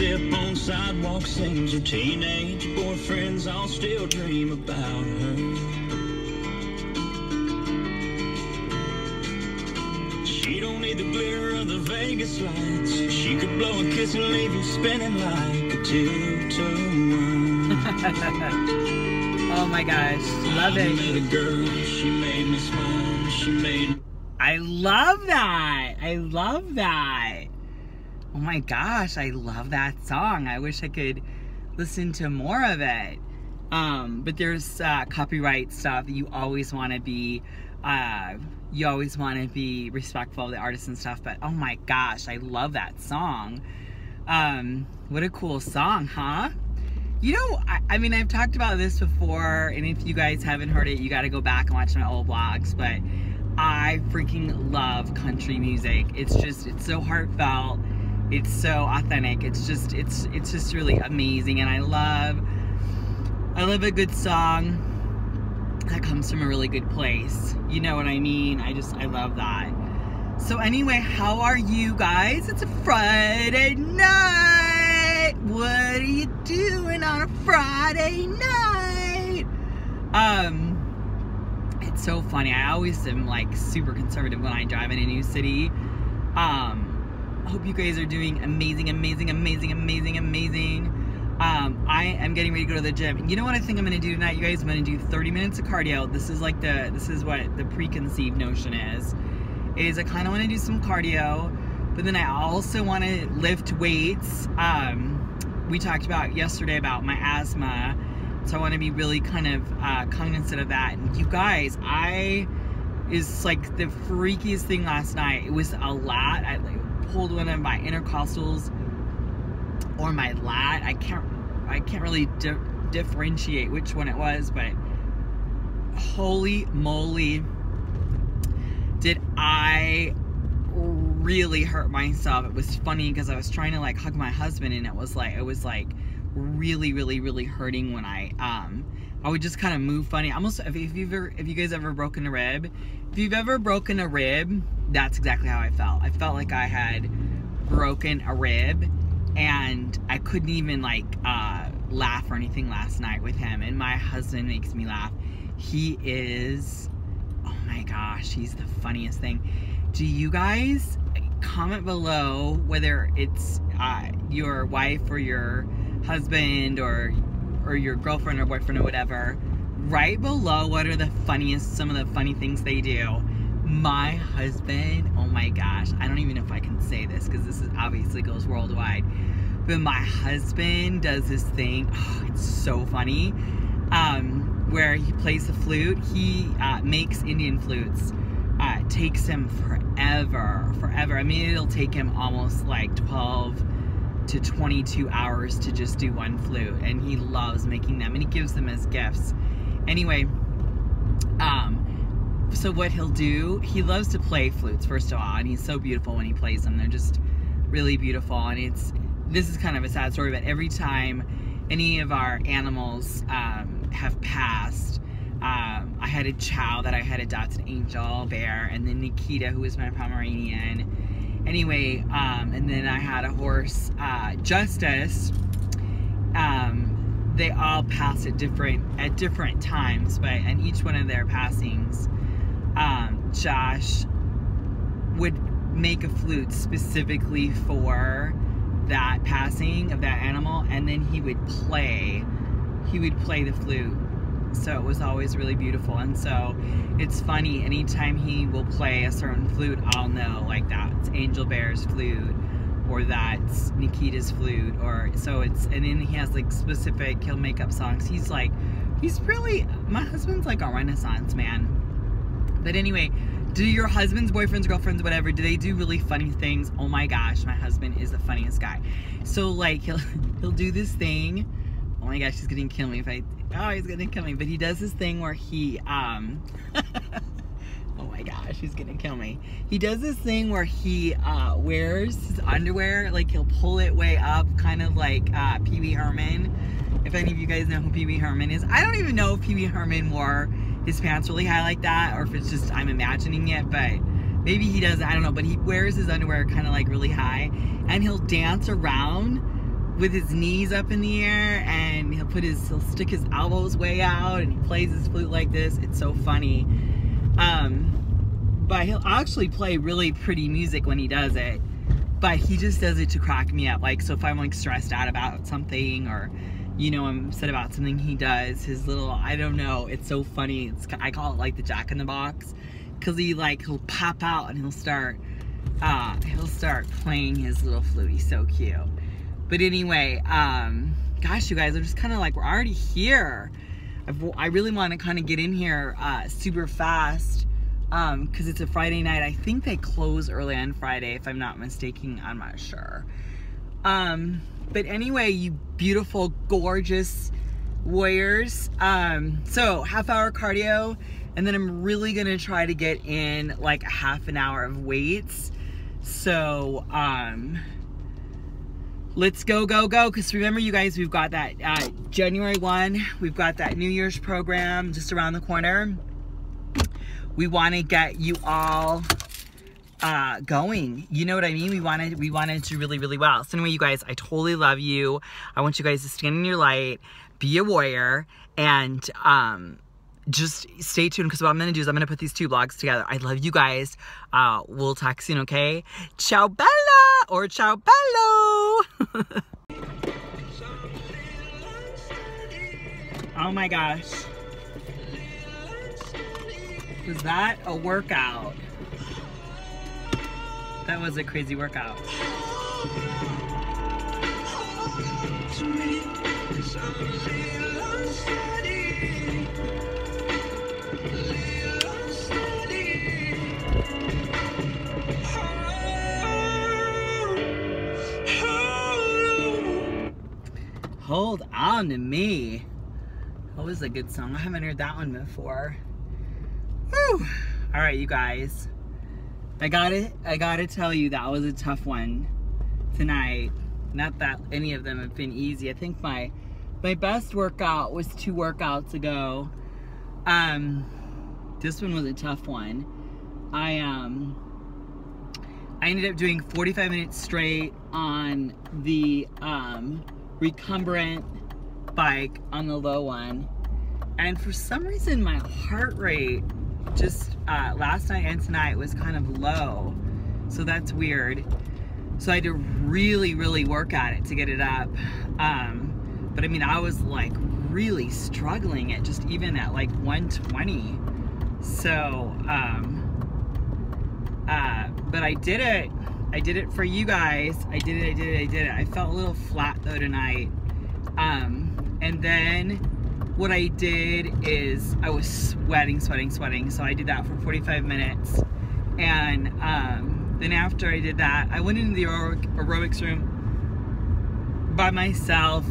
step on sidewalk scenes. Her teenage boyfriends all still dream about her. She don't need the glitter of the Vegas lights. She could blow a kiss and leave you spinning like a 2-to-1. Oh my gosh, love it. She made a girl, she made me smile, she made... I love that. I love that. Oh my gosh, I love that song. I wish I could listen to more of it. But there's copyright stuff. You always want to be respectful of the artists and stuff. But oh my gosh, I love that song. What a cool song, huh? You know, I mean, I've talked about this before, and if you guys haven't heard it, you got to go back and watch my old vlogs. But I freaking love country music. It's so heartfelt. It's so authentic. It's just really amazing. And I love a good song that comes from a really good place. You know what I mean? I love that. So anyway, how are you guys? It's a Friday night. What are you doing on a Friday night? It's so funny. I always am like super conservative when I drive in a new city. I hope you guys are doing amazing. I am getting ready to go to the gym. And you know what I think I'm going to do tonight, you guys? I'm going to do 30 minutes of cardio. This is what the preconceived notion is I kind of want to do some cardio, but then I also want to lift weights. We talked about yesterday about my asthma, so I want to be really kind of cognizant of that. And you guys, it's like the freakiest thing last night. It was a lat. I pulled one of my intercostals or my lat. I can't really differentiate which one it was, but holy moly, did I really hurt myself. It was funny because I was trying to like hug my husband, and it was like really hurting when I would just kind of move funny. Almost, if you guys ever broken a rib, if you've ever broken a rib, that's exactly how I felt. I felt like I had broken a rib, and I couldn't even like laugh or anything last night with him. And my husband makes me laugh. He is, oh my gosh, he's the funniest thing. Do you guys comment below whether it's your wife or your husband or your girlfriend or boyfriend or whatever? Right below, what are some of the funny things they do? My husband, oh my gosh, I don't even know if I can say this because this obviously goes worldwide, but my husband does this thing, oh, it's so funny, where he plays the flute. He makes Indian flutes. It takes him forever. I mean, it'll take him almost like 12 to 22 hours to just do one flute, and he loves making them, and he gives them as gifts. Anyway, so what he'll do, he loves to play flutes, first of all, and he's so beautiful when he plays them. They're just really beautiful. And this is kind of a sad story, but every time any of our animals have passed, I had a chow that I had adopted, Angel Bear, and then Nikita, who is my Pomeranian. Anyway, and then I had a horse, Justice. They all passed at different times, and each one of their passings, Josh would make a flute specifically for that passing of that animal, and then he would play the flute. So it was always really beautiful. And so it's funny, anytime he will play a certain flute, I'll know, like, that's Angel Bear's flute, or that's Nikita's flute, or so it's, and then he has like specific, he'll make up songs. He's really, my husband's like a Renaissance man. But anyway, do your husbands, boyfriends, girlfriends, whatever, do they do really funny things? Oh my gosh, my husband is the funniest guy. So like he'll do this thing. Oh my gosh, he's gonna kill me he's gonna kill me. But he does this thing where he oh my gosh, he's gonna kill me. He does this thing where he wears his underwear, like he'll pull it way up, kind of like Pee Wee Herman. If any of you guys know who Pee Wee Herman is. I don't even know if Pee Wee Herman wore his pants really high like that, or if it's just I'm imagining it, but maybe he does, I don't know. But he wears his underwear kind of like really high, and he'll dance around with his knees up in the air, and he'll stick his elbows way out, and he plays his flute like this. It's so funny. But he'll actually play really pretty music when he does it. But he just does it to crack me up. Like, so if I'm like stressed out about something, or, you know, I'm upset about something, he does his little, I don't know, it's so funny. I call it like the Jack in the Box, because he'll pop out and he'll start playing his little flute. He's so cute. But anyway, gosh, you guys, I'm just kind of like, we're already here. I really want to kind of get in here super fast, because it's a Friday night. I think they close early on Friday, if I'm not mistaken. I'm not sure. But anyway, you beautiful, gorgeous warriors. So half-hour cardio, and then I'm really gonna try to get in like a half an hour of weights. So let's go, because remember, you guys, we've got that January 1, we've got that New Year's program just around the corner. We want to get you all going. You know what I mean? We wanted to do really, really well. So anyway, you guys, I totally love you. I want you guys to stand in your light, be a warrior, and just stay tuned, because what I'm gonna do is I'm gonna put these two vlogs together. I love you guys. We'll talk soon, okay? Ciao bella, or ciao bello. Oh my gosh. Was that a workout? That was a crazy workout. Hold on to me. That was a good song. I haven't heard that one before. Whew. All right, you guys. I gotta tell you, that was a tough one tonight. Not that any of them have been easy. I think my best workout was 2 workouts ago. This one was a tough one. I ended up doing 45 minutes straight on the recumbent bike on the low one, and for some reason my heart rate just last night and tonight was kind of low, so that's weird. So I had to really work at it to get it up, but I mean, I was like really struggling at just even at like 120. So but I did it for you guys. I did it. I felt a little flat though tonight. And then what I did is I was sweating. So I did that for 45 minutes. And then after I did that, I went into the aerobics room by myself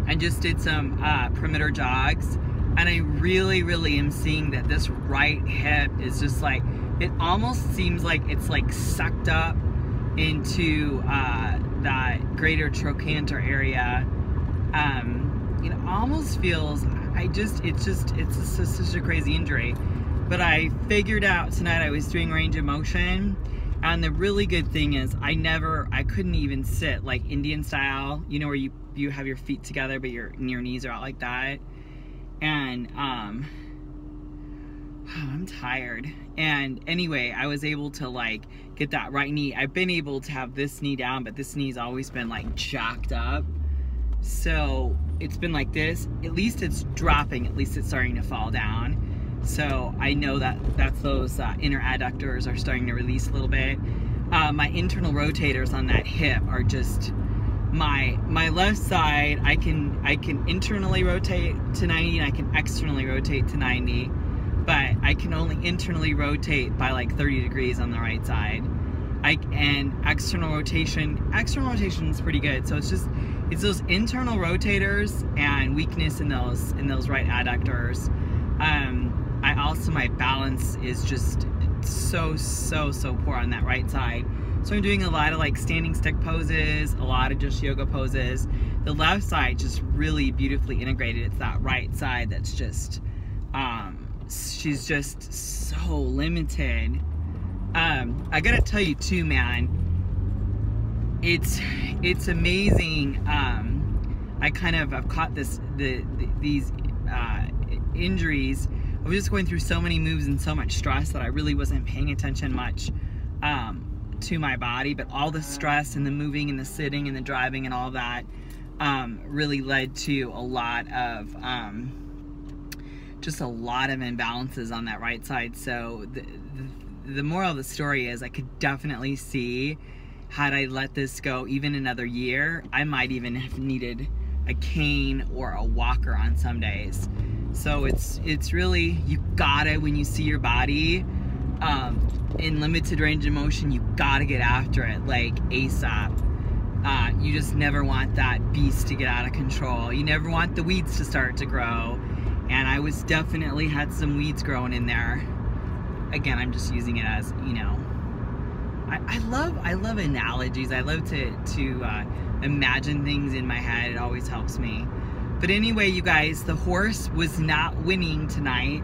and just did some perimeter jogs. And I really am seeing that this right hip is just like, it almost seems like it's like sucked up into that greater trochanter area. It almost feels, it's such a crazy injury. But I figured out tonight I was doing range of motion, and the really good thing is I couldn't even sit like Indian style, you know, where you have your feet together but your knees are out like that. And I'm tired. And anyway, I was able to like get that right knee. I've been able to have this knee down, but this knee's always been like jacked up. So it's been like this. At least it's dropping. At least it's starting to fall down. So I know that that's those inner adductors are starting to release a little bit. My internal rotators on that hip are just, my left side, I can internally rotate to 90 and I can externally rotate to 90, but I can only internally rotate by like 30 degrees on the right side. And external rotation is pretty good. So it's those internal rotators and weakness in those right adductors. I also, my balance is just so poor on that right side. So I'm doing a lot of like standing stick poses, a lot of just yoga poses. The left side just really beautifully integrated. It's that right side that's just, she's just so limited. I gotta tell you too, man, it's amazing. I've caught these injuries. I was just going through so many moves and so much stress that I really wasn't paying attention much to my body, but all the stress and the moving and the sitting and the driving and all that really led to a lot of just a lot of imbalances on that right side. So the moral of the story is I could definitely see, had I let this go even another year, I might even have needed a cane or a walker on some days. So it's really, you gotta, when you see your body in limited range of motion, you gotta get after it like ASAP. You just never want that beast to get out of control. You never want the weeds to start to grow. And I was definitely had some weeds growing in there. Again, I'm just using it as, you know, I love analogies. I love to imagine things in my head. It always helps me. But anyway, you guys, the horse was not winning tonight.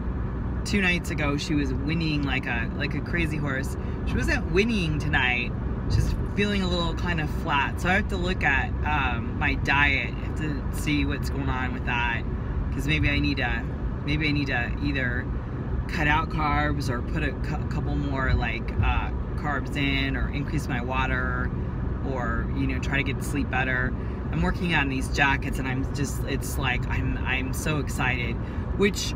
2 nights ago, she was winning like a crazy horse. She wasn't winning tonight. Just feeling a little kind of flat. So I have to look at my diet. I have to see what's going on with that, because maybe I need to either cut out carbs or put a couple more like carbs in, or increase my water, or, you know, try to get to sleep better. I'm working on these jackets, and I'm just, it's like I'm so excited, which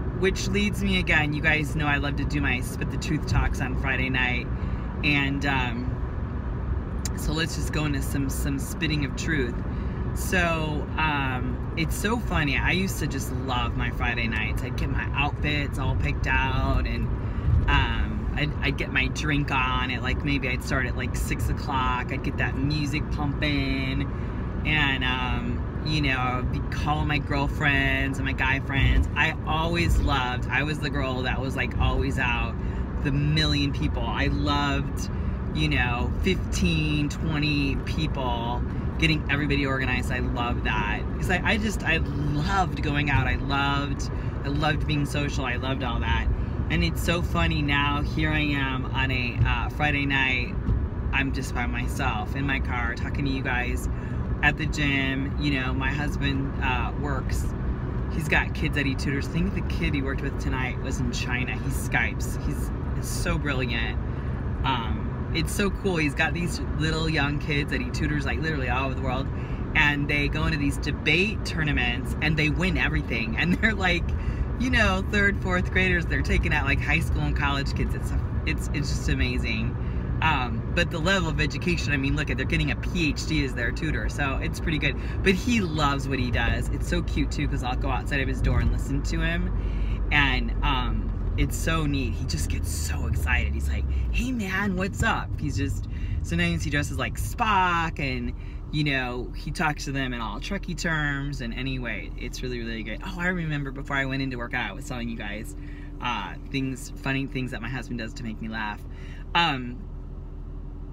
leads me, again, you guys know I love to do my Spit the Truth talks on Friday night, and so let's just go into some spitting of truth. So it's so funny. I used to just love my Friday nights. I'd get my outfits all picked out, and I'd get my drink on at like, maybe I'd start at like 6 o'clock. I'd get that music pumping, and you know, I'd be calling my girlfriends and my guy friends. I was the girl that was like always out with 1 million people. I loved, you know, 15, 20 people, getting everybody organized. I loved that, because I loved going out. I loved being social. I loved all that. And it's so funny now, here I am on a Friday night. I'm just by myself in my car talking to you guys at the gym. You know, my husband works. He's got kids that he tutors. I think the kid he worked with tonight was in China. He Skypes. He's so brilliant. It's so cool. He's got these little young kids that he tutors like literally all over the world, and they go into these debate tournaments and they win everything. And they're like, you know, 3rd, 4th graders. They're taking out like high school and college kids. It's just amazing. But the level of education, I mean, look at, they're getting a PhD as their tutor, so it's pretty good. But he loves what he does. It's so cute too, because I'll go outside of his door and listen to him, and it's so neat. He just gets so excited. He's like, hey man, what's up? He's just, sometimes he dresses like Spock, and you know, he talks to them in all Trekkie terms. And anyway, it's really, really good. Oh, I remember before I went in to work out, I was telling you guys funny things that my husband does to make me laugh.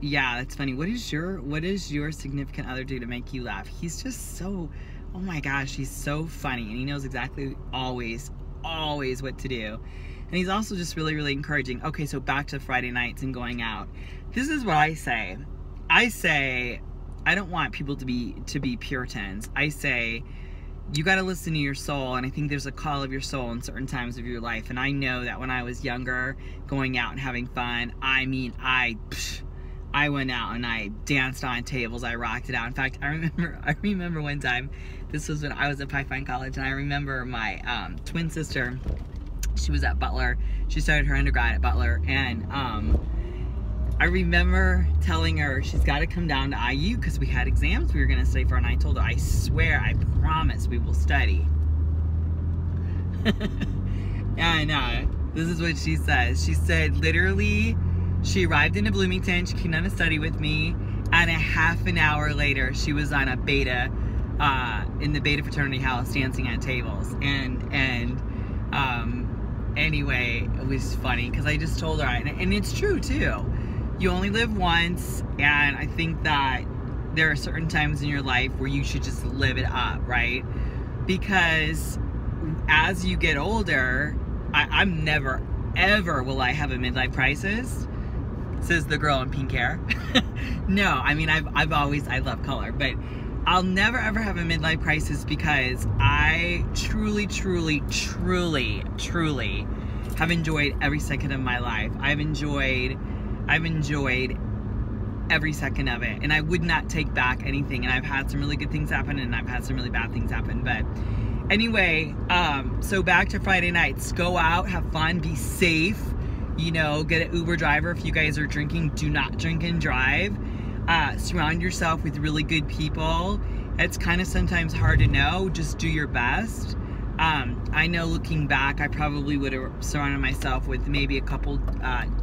Yeah, that's funny. What is your significant other do to make you laugh? He's just so, oh my gosh, he's so funny, and he knows exactly always what to do. And he's also just really, really encouraging. Okay, so back to Friday nights and going out. This is what I say. I don't want people to be Puritans. I say, you got to listen to your soul, and I think there's a call of your soul in certain times of your life. And I know that when I was younger, going out and having fun, I mean, I went out and I danced on tables. I rocked it out. In fact, I remember one time, this was when I was at Pipevine College, and I remember my twin sister, she was at Butler. She started her undergrad at Butler, and I remember telling her she's got to come down to IU because we had exams we were going to study for, and I told her, I swear, I promise we will study. And this is what she says. She said, literally, she arrived into Bloomington, she came down to study with me, and a half an hour later, she was on a beta, in the beta fraternity house, dancing at tables. Anyway, it was funny, because I just told her, and it's true, too. You only live once, and I think that there are certain times in your life where you should just live it up, right? Because as you get older, I'm never, ever will I have a midlife crisis. says the girl in pink hair. No, I mean, I love color, but I'll never ever have a midlife crisis because I truly have enjoyed every second of my life. I've enjoyed every second of it, and I would not take back anything. And I've had some really good things happen, and I've had some really bad things happen. But anyway, so back to Friday nights. Go out, have fun, be safe. You know, get an Uber driver. If you guys are drinking, do not drink and drive. Surround yourself with really good people. It's kind of sometimes hard to know. Just do your best. I know looking back, I probably would have surrounded myself with maybe a couple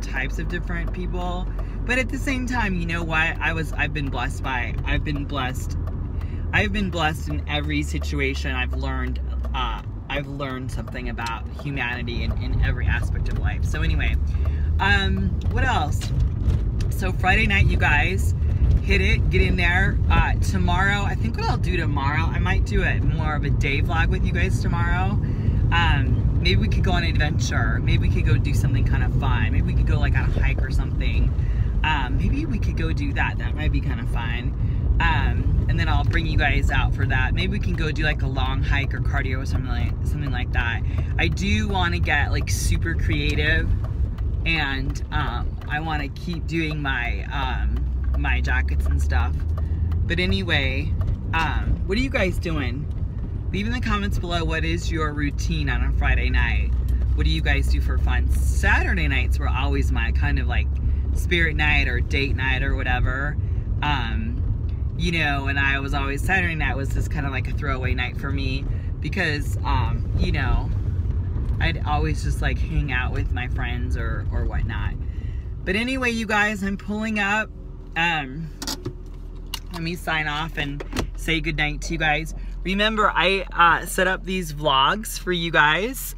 types of different people. But at the same time, you know what? I've been blessed in every situation. I've learned something about humanity in every aspect of life. So anyway, what else? So Friday night, you guys, hit it, get in there. Tomorrow, I think what I'll do tomorrow, I might do more of a day vlog with you guys tomorrow. Maybe we could go on an adventure. Maybe we could go do something kind of fun. Maybe we could go like on a hike or something. Maybe we could go do that. That might be kind of fun. And then I'll bring you guys out for that. Maybe we can go do like a long hike or cardio or something like that. I do want to get like super creative, and I want to keep doing my my jackets and stuff. But anyway, what are you guys doing? Leave in the comments below, what is your routine on a Friday night? What do you guys do for fun? Saturday nights were always my kind of like spirit night or date night or whatever. You know, and I was always, Saturday night was just kind of like a throwaway night for me because, you know, I'd always just like hang out with my friends or whatnot. But anyway, you guys, I'm pulling up. Let me sign off and say goodnight to you guys. Remember, I set up these vlogs for you guys.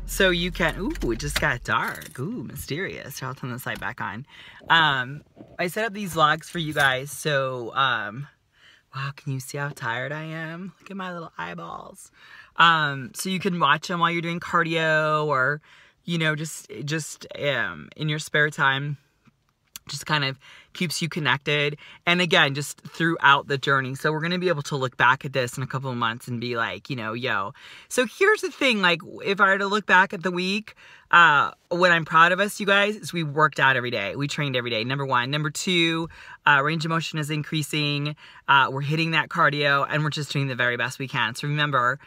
So you can, ooh, it just got dark. Ooh, mysterious. I'll turn the light back on. I set up these vlogs for you guys. So, wow, can you see how tired I am? Look at my little eyeballs. So you can watch them while you're doing cardio or, you know, just in your spare time. Just kind of keeps you connected. And again, just throughout the journey. So we're going to be able to look back at this in a couple of months and be like, you know, yo. So here's the thing, like if I were to look back at the week, what I'm proud of us, you guys, is we worked out every day. We trained every day. Number one. Number two, range of motion is increasing. We're hitting that cardio and we're just doing the very best we can. So remember,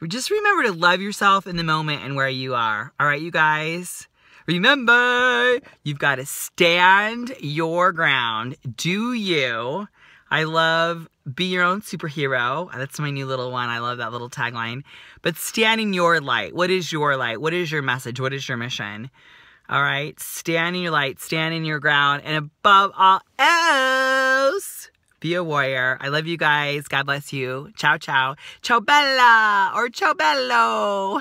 just remember to love yourself in the moment and where you are. All right, you guys? Remember, you've got to stand your ground. Do you? I love be your own superhero. That's my new little one. I love that little tagline. But stand in your light. What is your light? What is your message? What is your mission? All right? Stand in your light. Stand in your ground. And above all else, be a warrior. I love you guys. God bless you. Ciao, ciao. Ciao bella or ciao bello.